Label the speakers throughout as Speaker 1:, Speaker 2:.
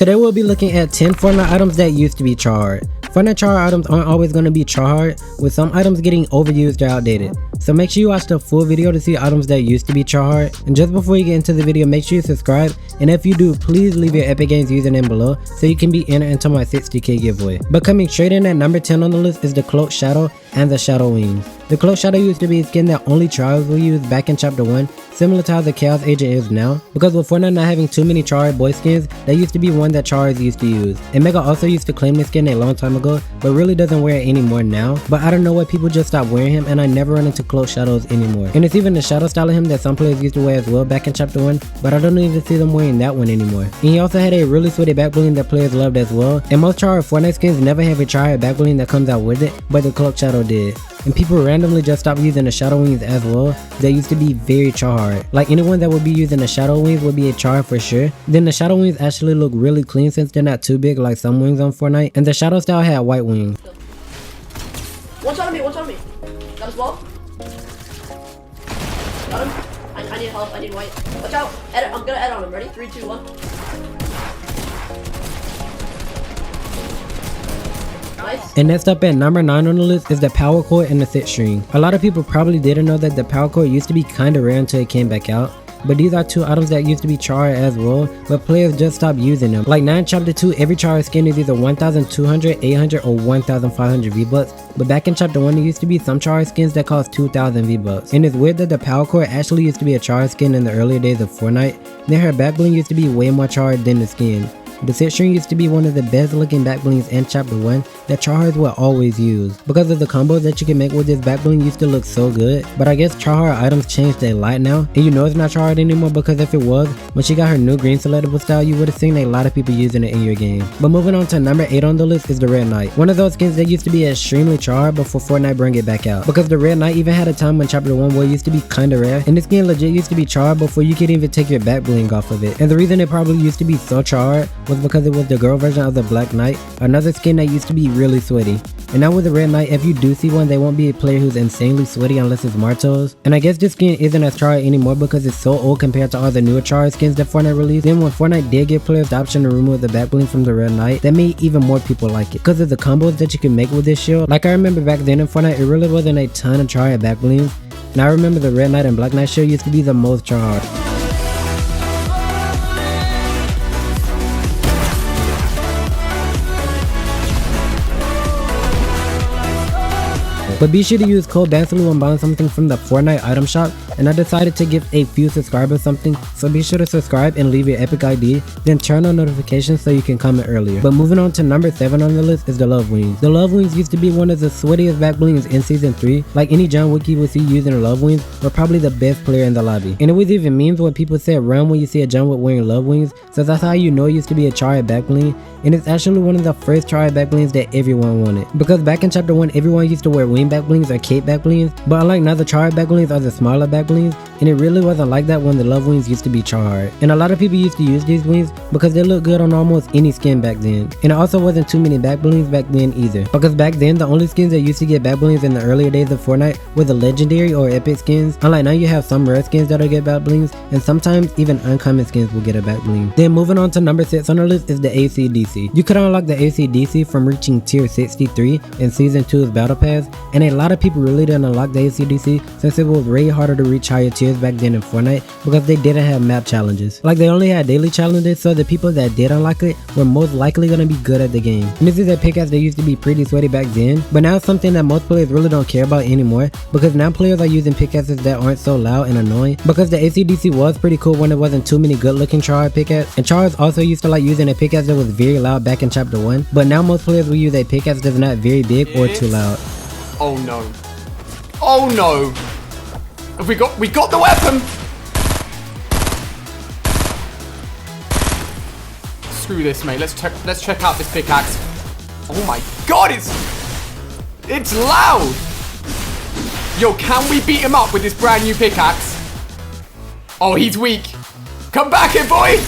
Speaker 1: Today we'll be looking at 10 Fortnite items that used to be Tryhard. Fortnite Tryhard items aren't always going to be Tryhard, with some items getting overused or outdated. So make sure you watch the full video to see items that used to be Tryhard. And just before you get into the video, make sure you subscribe, and if you do, please leave your Epic Games username below so you can be entered into my 60k giveaway. But coming straight in at number 10 on the list is the Cloak Shadow and the Shadow Wings. The Cloak Shadow used to be a skin that only Tryhards will use back in chapter 1, similar to how the Chaos Agent is now, because with Fortnite not having too many Tryhard boy skins, that used to be one that Tryhards used to use. And Mega also used to claim this skin a long time ago, but really doesn't wear it anymore now. But I don't know why people just stopped wearing him, and I never run into Cloak Shadows anymore. And it's even the shadow style of him that some players used to wear as well back in chapter 1, but I don't even see them wearing that one anymore. And he also had a really sweaty back bling that players loved as well, and most Tryhard Fortnite skins never have a Tryhard back bling that comes out with it, but the Cloak Shadow did. And people randomly just stopped using the Shadow Wings as well. They used to be very Tryhard. Like anyone that would be using the Shadow Wings would be a Tryhard for sure. Then the Shadow Wings actually look really clean since they're not too big like some wings on Fortnite. And the Shadow style had white wings.
Speaker 2: Watch on me, watch on me. Got his wall. Got him. I need help, I need white. Watch out. Edit, I'm gonna edit on him. Ready? 3, 2, 1. Nice.
Speaker 1: And next up at number 9 on the list is the Power Core and the Sit String. A lot of people probably didn't know that the Power Core used to be kinda rare until it came back out. But these are two items that used to be Tryhard as well, but players just stopped using them. Like now in chapter 2, every Tryhard skin is either 1200, 800, or 1500 V-Bucks. But back in chapter 1, there used to be some Tryhard skins that cost 2000 V-Bucks. And it's weird that the Power Core actually used to be a Tryhard skin in the earlier days of Fortnite. Then her back bling used to be way more Tryhard than the skin. The Sit String used to be one of the best looking back blings in chapter 1 that Tryhards will always use. Because of the combos that you can make with this back bling used to look so good. But I guess Tryhard items changed a lot now. And you know it's not Tryhard anymore because if it was, when she got her new green selectable style, you would have seen a lot of people using it in your game. But moving on to number 8 on the list is the Red Knight. One of those skins that used to be extremely Tryhard before Fortnite bring it back out. Because the Red Knight even had a time when chapter 1 where it used to be kinda rare. And this skin legit used to be Tryhard before you could even take your back bling off of it. And the reason it probably used to be so Tryhard was because it was the girl version of the Black Knight, another skin that used to be really sweaty. And now with the Red Knight, if you do see one, they won't be a player who's insanely sweaty unless it's Martos. And I guess this skin isn't as Tryhard anymore because it's so old compared to all the newer Tryhard skins that Fortnite released. Then when Fortnite did give players the option to remove the back bling from the Red Knight, that made even more people like it because of the combos that you can make with this shield. Like I remember back then in Fortnite, it really wasn't a ton of Tryhard back blings. And I remember the Red Knight and Black Knight shield used to be the most Tryhard. But be sure to use code Bancily when buying something from the Fortnite item shop, and I decided to give a few subscribers something, so be sure to subscribe and leave your Epic ID, then turn on notifications so you can comment earlier. But moving on to number 7 on the list is the Love Wings. The Love Wings used to be one of the sweatiest back blings in season 3, like any John Wiki would see using Love Wings, were probably the best player in the lobby. And it was even memes when people said run when you see a John Wick wearing Love Wings, so that's how you know it used to be a Tryhard back bling. And it's actually one of the first Tryhard back blings that everyone wanted. Because back in chapter 1, everyone used to wear wing back blings or cape back blings, but unlike now the Tryhard back blings are the smaller back blings, and it really wasn't like that when the Love Wings used to be Tryhard. And a lot of people used to use these wings because they look good on almost any skin back then. And it also wasn't too many back blings back then either. Because back then, the only skins that used to get back blings in the earlier days of Fortnite were the legendary or epic skins. Unlike now, you have some rare skins that'll get back blings, and sometimes even uncommon skins will get a back bling. Then moving on to number 6 on the list is the ACDC. You could unlock the ACDC from reaching tier 63 in season 2's battle pass, and a lot of people really didn't unlock the ACDC since it was way harder to reach higher tiers back then in Fortnite because they didn't have map challenges. Like they only had daily challenges, so the people that did unlock it were most likely gonna be good at the game. And this is a pickaxe that used to be pretty sweaty back then, but now it's something that most players really don't care about anymore because now players are using pickaxes that aren't so loud and annoying. Because the ACDC was pretty cool when there wasn't too many good looking Tryhard pickaxe, and Tryhards also used to like using a pickaxe that was very loud back in chapter 1, but now most players will use a pickaxe that's not very big or too loud.
Speaker 3: Oh no. Oh no! We got the weapon! Screw this, mate. Let's check out this pickaxe. Oh my god, it's loud! Yo, can we beat him up with this brand new pickaxe? Oh, he's weak. Come back here, boy!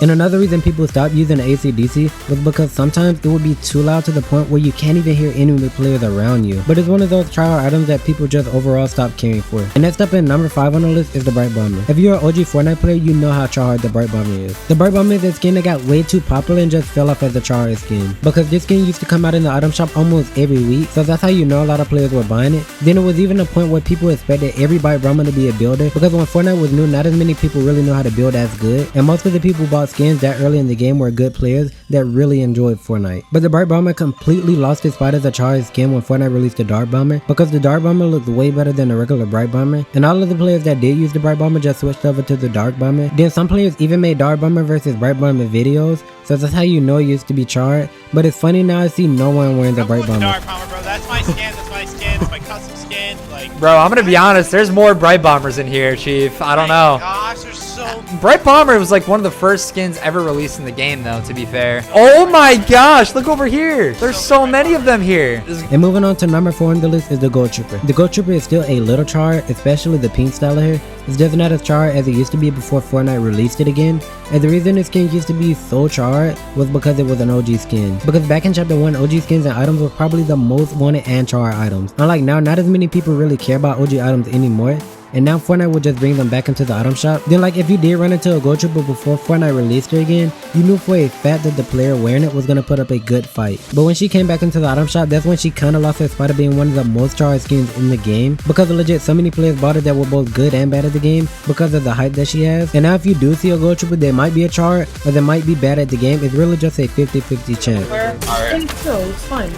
Speaker 1: And another reason people stopped using the ACDC was because sometimes it would be too loud to the point where you can't even hear enemy players around you. But it's one of those Tryhard items that people just overall stopped caring for. And next up in number 5 on the list is the Bright Bomber. If you're an OG Fortnite player, you know how Tryhard the Bright Bomber is. The Bright Bomber is a skin that got way too popular and just fell off as a Tryhard skin. Because this skin used to come out in the item shop almost every week, so that's how you know a lot of players were buying it. Then it was even a point where people expected every Bright Bomber to be a builder, because when Fortnite was new, not as many people really knew how to build as good, and most of the people who bought skins that early in the game were good players that really enjoyed Fortnite. But the Bright Bomber completely lost its spot as a Tryhard skin when Fortnite released the Dark Bomber, because the Dark Bomber looks way better than the regular Bright Bomber, and all of the players that did use the Bright Bomber just switched over to the Dark Bomber. Then some players even made Dark Bomber versus Bright Bomber videos, so that's how you know it used to be Tryhard. But it's funny now I see no one wearing the Bright Bomber.
Speaker 4: Dark Bomber, bro. That's my skin. That's my skin. It's my custom skin. Like,
Speaker 5: bro, I'm gonna be honest. There's more Bright Bombers in here, Chief. I don't know.
Speaker 4: Gosh, there's so.
Speaker 5: Bright Bomber was like one of the first skins ever released in the game, though. To be fair. Oh my gosh! Look over here. There's so many of them here.
Speaker 1: And moving on to number 4 on the list is the Gold Trooper. The Gold Trooper is still a little Tryhard, especially the pink style of hair. It's just not as Tryhard as it used to be before Fortnite released it again. And the reason this skin used to be so Tryhard was because it was an OG skin. Because back in chapter 1, OG skins and items were probably the most wanted and Tryhard items. Unlike now, not as many people really care about OG items anymore. And now Fortnite will just bring them back into the item shop. Then like if you did run into a Gold Trooper before Fortnite released it again, you knew for a fact that the player wearing it was gonna put up a good fight. But when she came back into the item shop, that's when she kinda lost her spot of being one of the most Tryhard skins in the game. Because legit so many players bought it that were both good and bad at the game because of the hype that she has. And now if you do see a Gold Trooper, they might be a Tryhard or they might be bad at the game. It's really just a 50-50 chance.
Speaker 2: Alright. So, it's fine.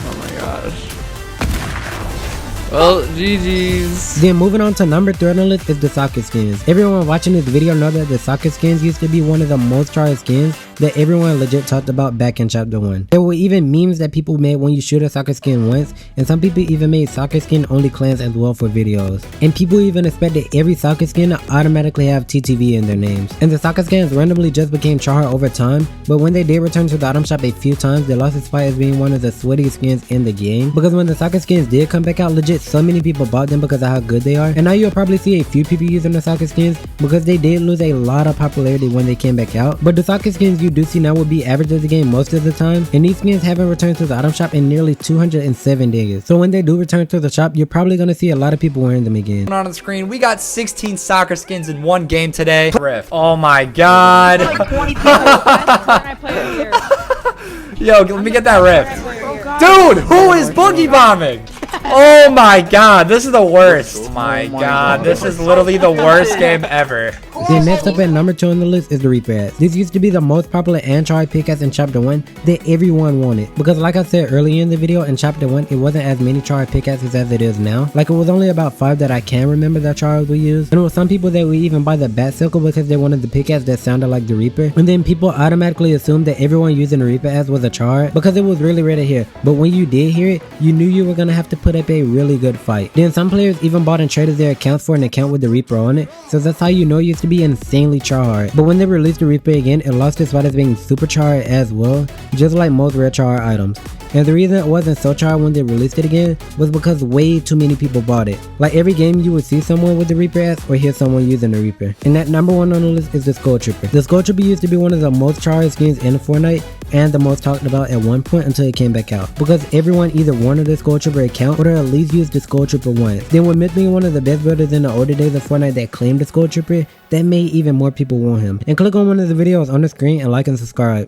Speaker 3: Oh my gosh. Well, GG's.
Speaker 1: Then moving on to number 3 on the list is the soccer skins. Everyone watching this video know that the soccer skins used to be one of the most Tryhard skins that everyone legit talked about back in chapter 1. There were even memes that people made when you shoot a soccer skin once, and some people even made soccer skin only clans as well for videos. And people even expected every soccer skin to automatically have TTV in their names. And the soccer skins randomly just became Tryhard over time, but when they did return to the item shop a few times, they lost its spot as being one of the sweatiest skins in the game. Because when the soccer skins did come back out, legit so many people bought them because of how good they are. And now you'll probably see a few people using the soccer skins because they did lose a lot of popularity when they came back out. But the soccer skins you do see now will be average of the game most of the time, and these skins haven't returned to the item shop in nearly 207 days. So when they do return to the shop, you're probably gonna see a lot of people wearing them again.
Speaker 5: On the screen, we got 16 soccer skins in one game today. Riff. Oh my god.
Speaker 2: Like 20 people. I play here.
Speaker 5: Yo, let me get that rift. Dude, who is boogie bombing? Oh my god, this is the worst. Oh my god, this is literally the worst game ever.
Speaker 1: Then next up at number 2 on the list is the Reaper axe. This used to be the most popular and Tryhard pickaxe in chapter 1 that everyone wanted. Because like I said earlier in the video, in chapter 1 it wasn't as many Tryhard pickaxes as it is now. Like it was only about 5 that I can remember that Tryhard would use. And it was some people that would even buy the bat circle because they wanted the pickaxe that sounded like the Reaper. And then people automatically assumed that everyone using the Reaper axe was a Tryhard because it was really rare to hear. But when you did hear it, you knew you were gonna have to put up a really good fight. Then some players even bought and traded their accounts for an account with the Reaper on it, so that's how you know it used to be insanely Tryhard. But when they released the Reaper again, it lost its spot as being super Tryhard as well, just like most rare Tryhard items. And the reason it wasn't so Tryhard when they released it again was because way too many people bought it. Like every game you would see someone with the Reaper axe or hear someone using the Reaper. And that number 1 on the list is the Skull Trooper. The Skull Trooper used to be one of the most Tryhard skins in Fortnite and the most talked about at one point until it came back out. Because everyone either wanted the Skull Trooper account or at least used the Skull Trooper once. Then with Myth being one of the best builders in the older days of Fortnite that claimed the Skull Trooper, that made even more people want him. And click on one of the videos on the screen and like and subscribe.